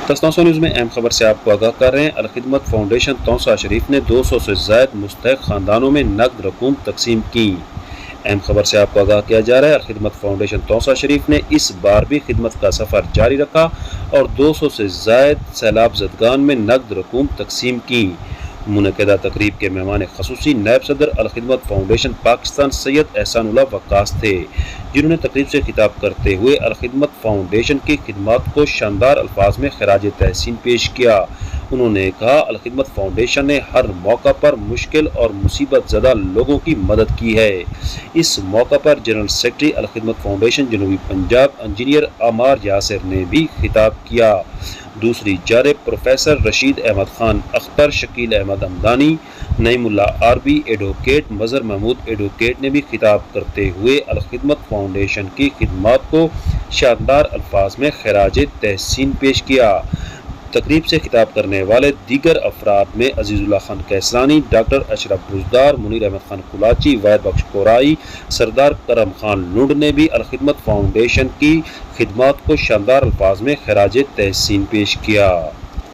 دستانسو news میں اہم خبر سے آپ کو آگاہ کر رہے ہیں۔ الخدمت فاؤنڈیشن توسہ شریف نے 200 سے زائد مستحق خاندانوں میں نقد رقوم تقسیم کی۔ اہم خبر سے آپ کو آگاہ کیا جا رہا ہے۔ الخدمت فاؤنڈیشن توسہ شریف نے اس بار بھی خدمت کا سفر جاری رکھا اور 200 سے زائد سیلاب زدگان میں نقد رقوم تقسیم کی۔ منعقدہ تقریب کے مہمان خصوصی نائب صدر الخدمت فاؤنڈیشن پاکستان سید احسان اللہ وقاص تھے، جنہوں نے تقریب سے خطاب کرتے ہوئے الخدمت فاؤنڈیشن کی خدمات کو شاندار الفاظ میں خراج تحسین پیش کیا۔ انہوں نے کہا، الخدمت فاؤنڈیشن نے ہر موقع پر مشکل اور مصیبت زدہ لوگوں کی مدد کی ہے۔ اس موقع پر جنرل سیکرٹری الخدمت فاؤنڈیشن جنوبی پنجاب انجینئر عمار یاسر نے بھی خطاب کیا۔ دوسری جانب پروفیسر رشید احمد خان اختر، شکیل احمد ہمدانی، نعیم اللہ عربی ایڈوکیٹ، مظہر محمود ایڈوکیٹ نے بھی خطاب کرتے ہوئے الخدمت فاؤنڈیشن کی خدمات کو شاندار الفاظ میں خراج تحسین پیش کیا۔ تقریب سے خطاب کرنے والے دیگر افراد میں عزیز اللہ خان کیسرانی، ڈاکٹر اشرف بزدار، منیر احمد خان کلاچی، واحد بخش کورائی، سردار کرم خان لنڈ نے بھی الخدمت فاؤنڈیشن کی خدمات کو شاندار الفاظ میں خراج تحسین پیش کیا۔